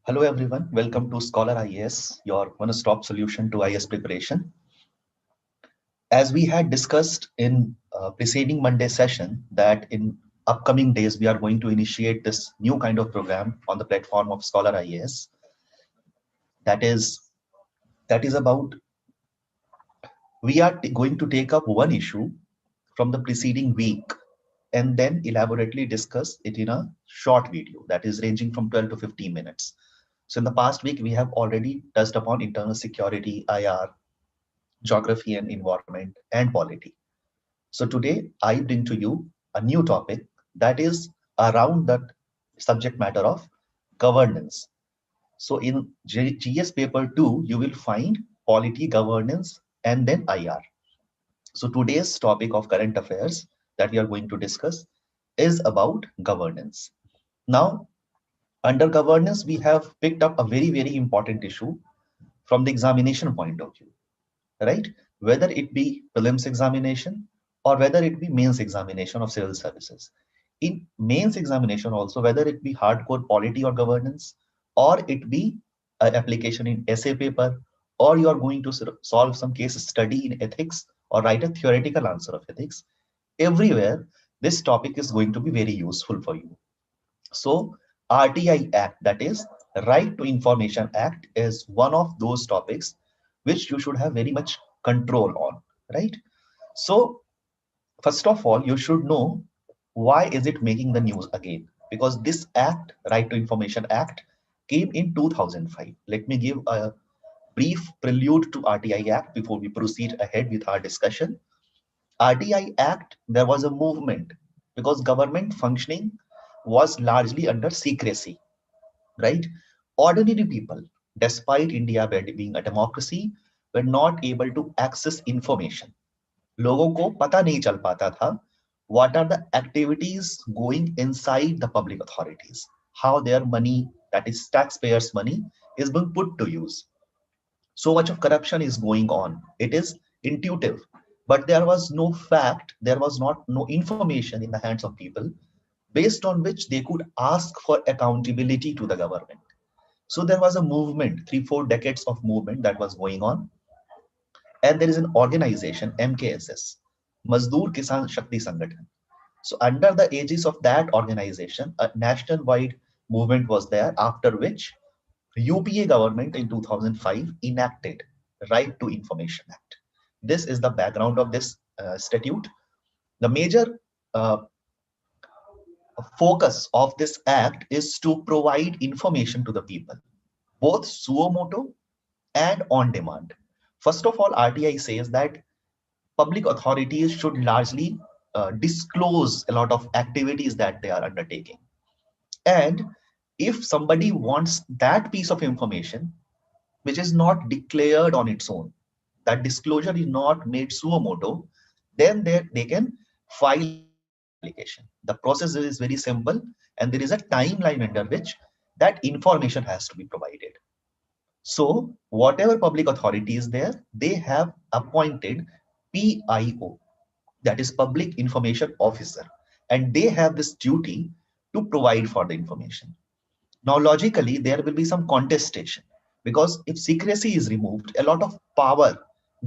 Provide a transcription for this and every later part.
Hello everyone, welcome to Scholar IAS, your one-stop solution to IAS preparation. As we had discussed in preceding Monday session that in upcoming days we are going to initiate this new kind of program on the platform of Scholar IAS. That is about we are going to take up one issue from the preceding week and then elaborately discuss it in a short video that is ranging from 12 to 15 minutes. So in the past week, we have already touched upon internal security, IR, geography and environment, and polity. So today I bring to you a new topic that is around that subject matter of governance. So in GS paper 2, you will find polity, governance, and then IR. So today's topic of current affairs that we are going to discuss is about governance. Now, under governance, we have picked up a very important issue from the examination point of view, right? Whether it be prelims examination or whether it be mains examination of civil services. In mains examination also, whether it be hardcore polity or governance, or it be an application in essay paper, or you are going to solve some case study in ethics or write a theoretical answer of ethics, everywhere this topic is going to be very useful for you. So RTI Act, that is Right to Information Act, is one of those topics which you should have very much control on, right? So first of all, you should know why is it making the news again? Because this act, Right to Information Act, came in 2005. Let me give a brief prelude to RTI Act before we proceed ahead with our discussion. RTI Act, there was a movement because government functioning was largely under secrecy, right? Ordinary people, despite India being a democracy, were not able to access information. लोगों को पता नहीं चल पाता था what are the activities going inside the public authorities, how their money, that is taxpayers' money, is being put to use. So much of corruption is going on. It is intuitive, but there was no fact, there was not no information in the hands of people based on which they could ask for accountability to the government. So there was a movement, 3-4 decades of movement that was going on. And there is an organization, MKSS, Mazdoor Kisan Shakti Sangathan. So under the aegis of that organization, a nationwide movement was there, after which UPA government in 2005 enacted Right to Information Act. This is the background of this statute. The major focus of this act is to provide information to the people, both suo motu and on demand. First of all, RTI says that public authorities should largely disclose a lot of activities that they are undertaking. And if somebody wants that piece of information, which is not declared on its own, that disclosure is not made suo motu, then they can file an application. The process is very simple, and there is a timeline under which that information has to be provided. So whatever public authority is there, they have appointed PIO, that is Public Information Officer, and they have this duty to provide for the information. Now, logically, there will be some contestation because if secrecy is removed, a lot of power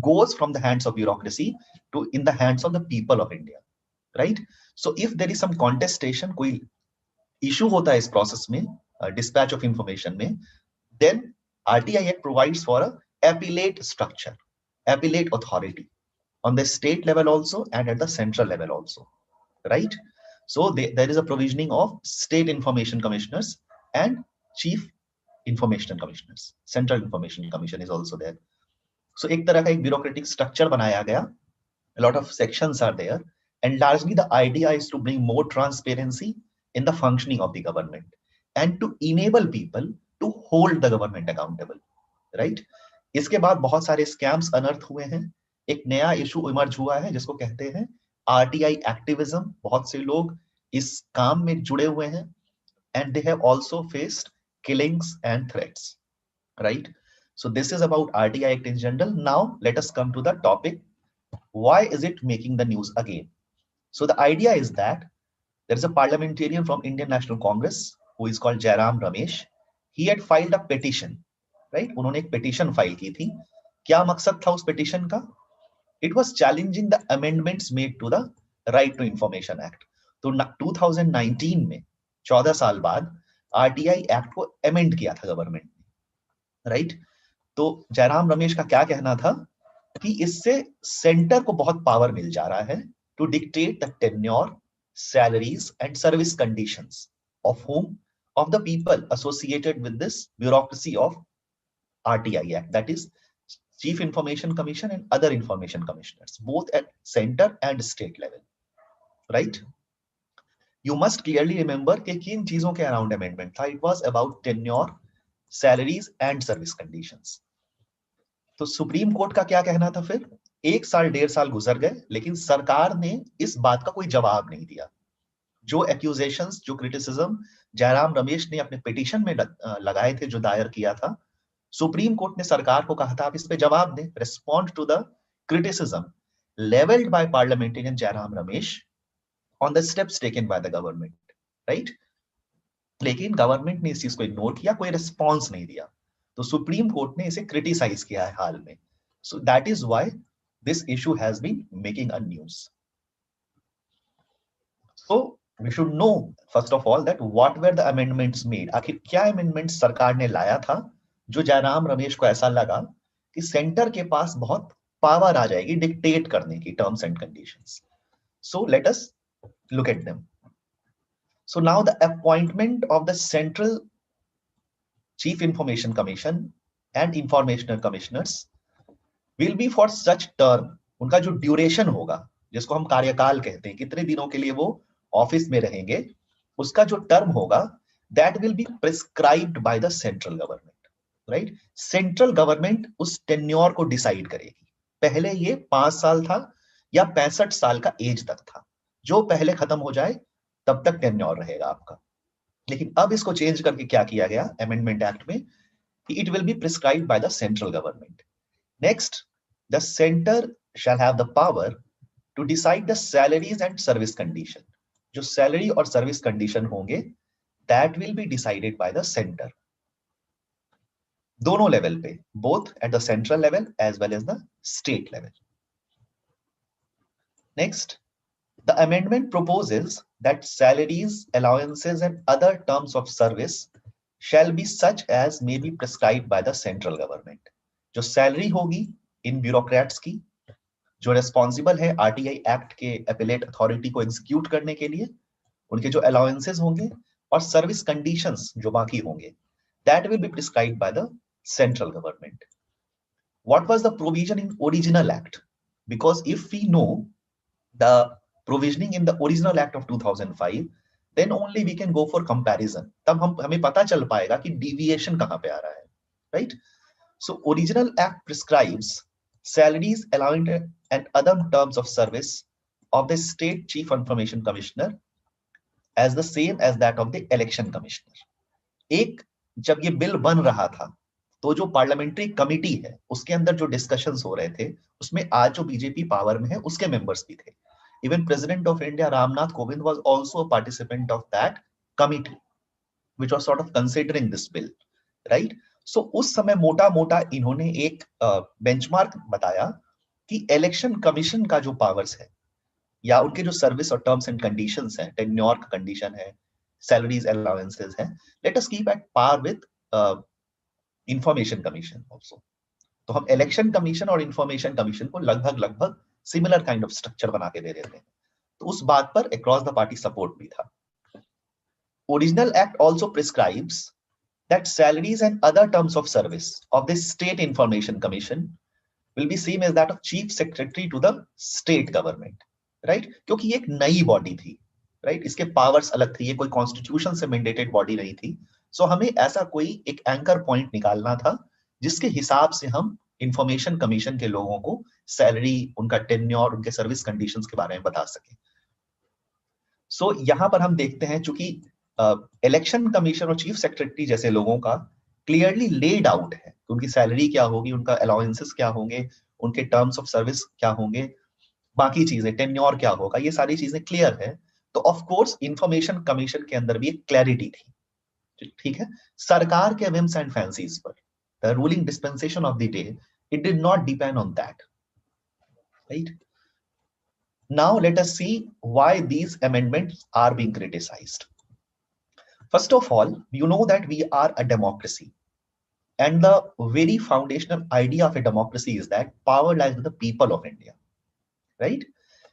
goes from the hands of bureaucracy to in the hands of the people of India, right? So if there is some contestation, कोई issue होता है इस process में, dispatch of information में, then RTI Act provides for a appellate structure, appellate authority on the state level also and at the central level also, right? So there is a provisioning of state information commissioners and chief information commissioners. Central Information Commission is also there. So एक तरह का एक bureaucratic structure बनाया गया. A lot of sections are there, and largely the idea is to bring more transparency in the functioning of the government and to enable people to hold the government accountable, right? इसके बाद बहुत सारे scams अनर्थ हुए हैं. एक नया issue emerge हुआ है जिसको कहते हैं RTI एक्टिविज्म. बहुत से लोग इस काम में जुड़े हुए हैं and they have also faced killings and threats, right? So this is about RTI Act in general. Now let us come to the topic. Why is it making the news again? So the idea is that there is a parliamentarian from Indian National Congress who is called Jairam Ramesh. he had filed a petition, right? उन्होंने एक petition file की थी. क्या मकसद था उस petition का? It was challenging the amendments made to the Right to Information Act. तो 2019 में 14 साल बाद RTI एक्ट को अमेंड किया था गवर्नमेंट ने, राइट? तो जयराम रमेश का क्या कहना था कि इससे सेंटर को बहुत पावर मिल जा रहा है to dictate the tenure, salaries and service conditions of whom, of the people associated with this bureaucracy of RTI Act, that is Chief Information Commission and other information commissioners, both at center and state level, right? You must clearly remember कि किन चीजों के around amendment था. It was about tenure, salaries and service conditions. तो supreme court का क्या कहना था फिर? 1 साल 1.5 साल गुजर गए, लेकिन सरकार ने इस बात का कोई जवाब नहीं दिया. जो एक्यूजेशंस, जो क्रिटिसिज्म जयराम रमेश ने अपने पिटीशन में लगाए थे, जो दायर किया था, सुप्रीम कोर्ट ने सरकार को कहा था आप इस पे जवाब दें, respond to the criticism levelled by parliamentarian Jairam Ramesh on the steps taken by the government, right? लेकिन गवर्नमेंट ने इस चीज को इग्नोर किया, कोई रिस्पॉन्स नहीं दिया. तो सुप्रीम कोर्ट ने इसे क्रिटिसाइज किया है हाल में. So that is why this issue has been making a news. So we should know first of all that what were the amendments made. आखिर क्या अमेंडमेंट्स सरकार ने लाया था जो जयराम रमेश को ऐसा लगा कि सेंटर के पास बहुत पावर आ जाएगी डिक्टेट करने की terms and conditions. So let us look at them. So now the appointment of the Central Chief Information Commission and Informational Commissioners will be for such term. उनका जो ड्यूरेशन होगा, जिसको हम कार्यकाल कहते हैं, कितने दिनों के लिए वो ऑफिस में रहेंगे, उसका जो टर्म होगा, that will be prescribed by the central government, right? Central government उस टेन्योर को डिसाइड करेगी. पहले ये 5 साल था या 65 साल का एज तक था. जो पहले खत्म हो जाए तब तक टेन्योर रहेगा आपका. लेकिन अब इसको चेंज करके क्या किया गया अमेंडमेंट एक्ट में, it will be prescribed by the central government. Next, the centre shall have the power to decide the salaries and service condition. जो सैलरी और सर्विस कंडीशन होंगे, that will be decided by the centre. दोनों level पे, both at the central level as well as the state level. Next, the amendment proposes that salaries, allowances and other terms of service shall be such as may be prescribed by the central government. जो salary होगी इन bureaucrats की, जो responsible है RTI act के appellate authority को execute करने के लिए, उनके जो अलाउंसेस होंगे और सर्विस कंडीशंस जो बाकी होंगे, that will be prescribed by the central government. What was the provision in original act? Because if we know the provisioning in the original act of 2005, then only we can go for comparison. तब हमें पता चल पाएगा कि deviation कहाँ पे आ रहा है, right? So original act prescribes salaries, allowance and other terms of service of the state chief information commissioner as the same as that of the election commissioner. एक जब ये बिल बन रहा था, तो जो पार्लियामेंट्री कमिटी है उसके अंदर जो डिस्कशंस हो रहे थे, उसमें आज जो बीजेपी पावर में है उसके मेंबर्स भी थे. Even President of India Ramnath Kovind was also a participant of that committee, which was sort of considering this bill, right? So उस समय मोटा मोटा इन्होंने एक बेंचमार्क बताया कि इलेक्शन कमीशन का जो पावर्स है या उनके जो सर्विस और टर्म्स एंड कंडीशंस हैं, टेन्योर का कंडीशन है, सैलरीज अलाउंसेस हैं, let us keep at par with information commission also. तो हम इलेक्शन कमीशन और इंफॉर्मेशन कमीशन को लगभग सिमिलर काइंड ऑफ स्ट्रक्चर बना के दे देते हैं. तो उस बात पर अक्रॉस द पार्टी सपोर्ट भी था. Original act also prescribes that salaries and other terms of service of the state information commission will be same as that of chief secretary to the state government, right? क्योंकि ये एक नई body थी, right? इसके powers अलग थी, ये कोई कॉन्स्टिट्यूशन से मैंडेटेड बॉडी नहीं थी. सो हमें ऐसा कोई एक एंकर पॉइंट निकालना था जिसके हिसाब से हम इंफॉर्मेशन कमीशन के लोगों को सैलरी, उनका टेन्योर, उनके सर्विस कंडीशंस के बारे में बता सके. सो यहां पर हम देखते हैं चूंकि इलेक्शन कमीशन और चीफ सेक्रेटरी जैसे लोगों का क्लियरली लेड आउट है कि उनकी सैलरी क्या होगी, उनका अलाउंसेस क्या होंगे, उनके टर्म्स ऑफ सर्विस क्या होंगे, बाकी चीजें, टेन्योर क्या होगा, ये सारी चीजें क्लियर है. तो ऑफ कोर्स इंफॉर्मेशन कमीशन के अंदर भी एक क्लैरिटी थी. ठीक है, सरकार के whims and fancies पर, the ruling dispensation of the day, it did not depend on that, right? Now let us see why these amendments are being criticized. First of all, you know that we are a democracy, and the very foundational idea of a democracy is that power lies with the people of India, right?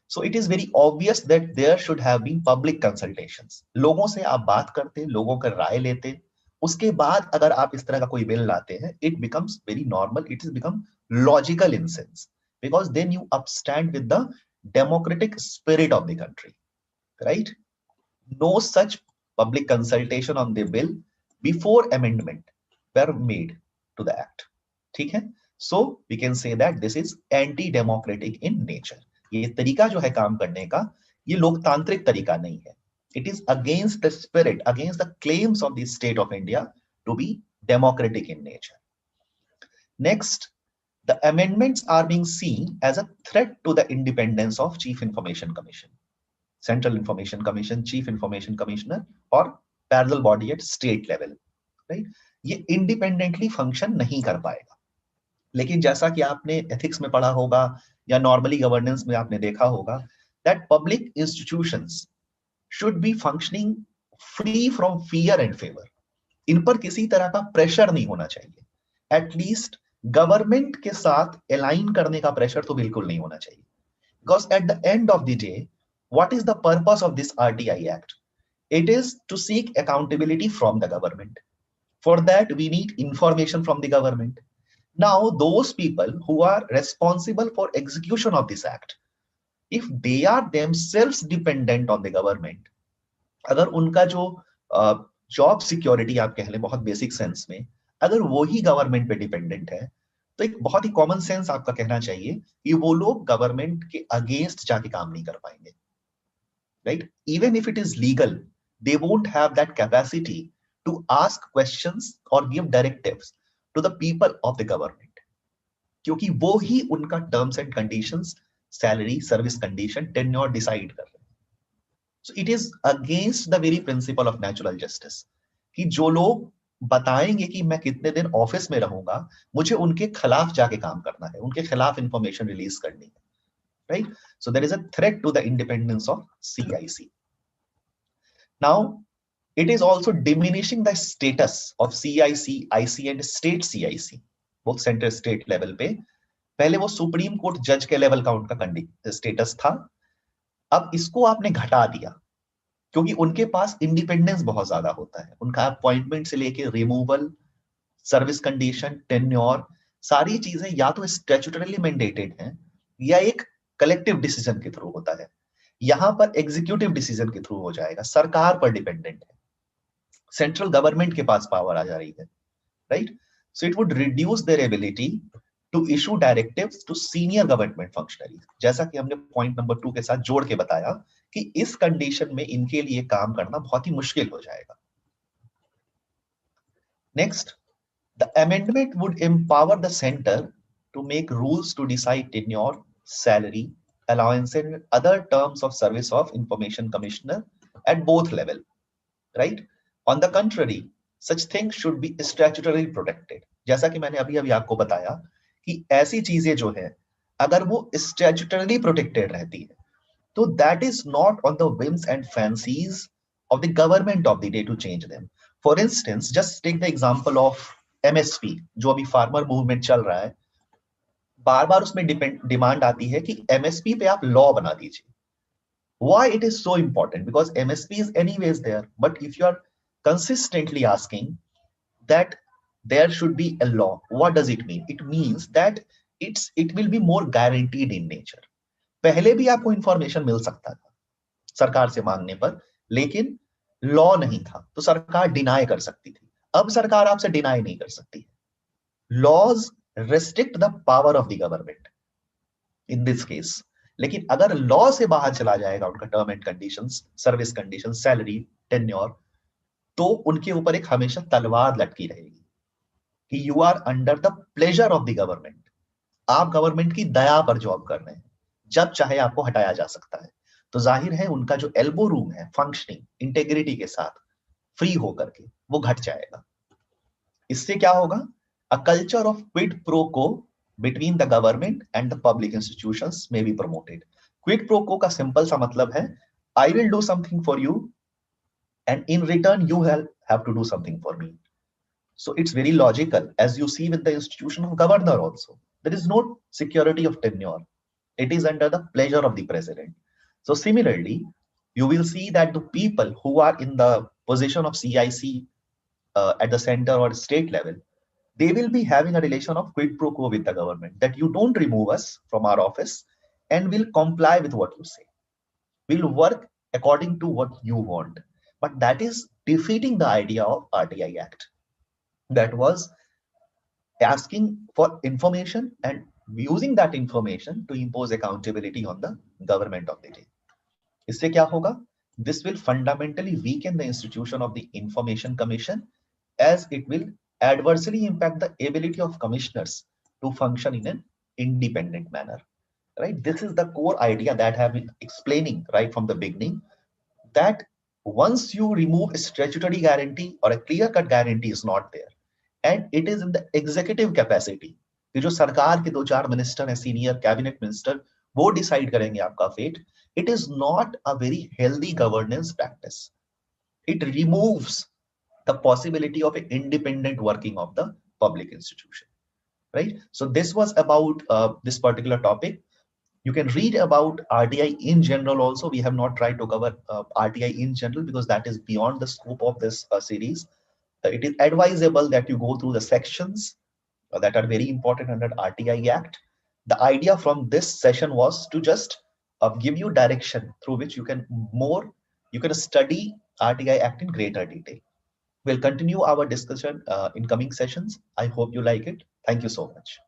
So it is very obvious that there should have been public consultations. लोगों से आप बात करते, लोगों का राय लेते, उसके बाद अगर आप इस तरह का कोई बिल लाते हैं, it becomes very normal, it has become logical in sense, because then you upstand with the democratic spirit of the country, right? No such public consultation on the bill before amendment were made to the act. ठीक है? So we can say that this is anti-democratic in nature. ये तरीका जो है काम करने का, ये लोकतांत्रिक तरीका नहीं है. It is against the spirit, against the claims of the state of India to be democratic in nature. Next, the amendments are being seen as a threat to the independence of Chief Information Commission, Central Information Commission, Chief Information Commissioner, और parallel body at state level, right? ये independently function नहीं कर पाएगा. लेकिन जैसा कि आपने ethics में पढ़ा होगा या नॉर्मली गवर्नेंस में आपने देखा होगा, that public institutions should be functioning free from fear and favour. इन पर किसी तरह का प्रेशर नहीं होना चाहिए. एटलीस्ट गवर्नमेंट के साथ अलाइन करने का प्रेशर तो बिल्कुल नहीं होना चाहिए. Because at the end of the day, what is the purpose of this RTI Act? It is to seek accountability from the government. For that, we need information from the government. Now, those people who are responsible for execution of this act, if they are themselves dependent on the government, अगर उनका जो job security आप कह लें बहुत basic sense में, अगर वो ही गवर्नमेंट पे डिपेंडेंट है, तो एक बहुत ही कॉमन सेंस आपका कहना चाहिए कि वो लोग गवर्नमेंट के अगेंस्ट जाके काम नहीं कर पाएंगे. Right? Even if it is legal, they won't have that capacity to ask questions or give directives to the people of the government. क्योंकि वो ही उनका terms and conditions, salary, service condition, tenure decide कर रहे हैं. So it is against the very principle of natural justice कि जो लोग बताएंगे कि मैं कितने दिन ऑफिस में रहूंगा, मुझे उनके खिलाफ जाके काम करना है, उनके खिलाफ इंफॉर्मेशन रिलीज करनी है. Right? So there is a threat to the independence of CIC. Now, it is also diminishing the status of CIC, IC and state CIC, both center state level पे. पहले वो सुप्रीम कोर्ट जज के level का उनका status था, अब इसको आपने घटा दिया क्योंकि उनके पास इंडिपेंडेंस बहुत ज्यादा होता है. उनका अपॉइंटमेंट से लेके रिमूवल, सर्विस कंडीशन, टेन्योर, सारी चीजें या तो स्टैट्यूटरीली मैंडेटेड हैं या एक कलेक्टिव डिसीजन के थ्रू होता है. यहां पर एग्जीक्यूटिव डिसीजन के थ्रू हो जाएगा, सरकार पर डिपेंडेंट है, सेंट्रल गवर्नमेंट के पास पावर आ जा रही है, right? So it would reduce their ability to issue directives to senior government functionaries, जैसा कि हमने पॉइंट नंबर 2 के साथ जोड़ के बताया कि इस कंडीशन में इनके लिए काम करना बहुत ही मुश्किल हो जाएगा. Next, the amendment would empower the centre to make rules to decide tenure, salary, allowance and other terms of service of information commissioner at both level, right? On the contrary, such things should be statutorily protected. जैसा कि मैंने अभी आपको बताया कि ऐसी चीजें जो है अगर वो statutorily protected रहती है तो that is not on the whims and fancies of the government of the day to change them. For instance, just take the example of MSP, जो अभी फार्मर मूवमेंट चल रहा है. बार बार उसमें डिमांड आती है कि एमएसपी पे आप लॉ बना दीजिए. Why it is so important? Because MSP is anyways there, but if you are consistently asking that there should be a law, what does it mean? It means that it will be more guaranteed in nature. पहले भी आपको information मिल सकता था सरकार से मांगने पर, लेकिन लॉ नहीं था तो सरकार डिनाई कर सकती थी. अब सरकार आपसे डिनाई नहीं कर सकती. Laws restrict the power of the government in this case. लेकिन अगर लॉ से बाहर चला जाएगा उनका term and conditions, service condition, salary, tenure, तो उनके ऊपर एक हमेशा तलवार लटकी रहेगी कि you are under the pleasure of the government. आप गवर्नमेंट की दया पर जॉब कर रहे हैं, जब चाहे आपको हटाया जा सकता है. तो जाहिर है उनका जो एल्बो रूम है फंक्शनिंग इंटेग्रिटी के साथ फ्री होकर के, वो घट जाएगा। इससे क्या होगा? A culture of quid pro quo between the government and the public institutions may be promoted. Quid pro quo का सिंपल सा मतलब है I will do something for you and in return you have to do something for me. So it's very logical, as you see with the institution of governor also. There is no security of tenure. It is under the pleasure of the president. So similarly, you will see that the people who are in the position of CIC at the center or state level, they will be having a relation of quid pro quo with the government, that you don't remove us from our office and will comply with what you say. We'll work according to what you want. But that is defeating the idea of RTI Act. That was asking for information and using that information to impose accountability on the government of the day. इससे क्या होगा? This will fundamentally weaken the institution of the Information Commission, as it will adversely impact the ability of commissioners to function in an independent manner. Right? This is the core idea that I have been explaining right from the beginning, that once you remove a statutory guarantee or a clear-cut guarantee is not there, and it is in the executive capacity कि जो सरकार के 2-4 minister हैं, senior cabinet minister, वो decide करेंगे आपका fate. It is not a very healthy governance practice. It removes the possibility of an independent working of the public institution. Right? So this was about this particular topic. You can read about RTI in general also. We have not tried to cover RTI in general because that is beyond the scope of this series. It is advisable that you go through the sections that are very important under RTI Act. The idea from this session was to just give you direction through which you can study RTI Act in greater detail. We'll continue our discussion in coming sessions. I hope you like it. Thank you so much.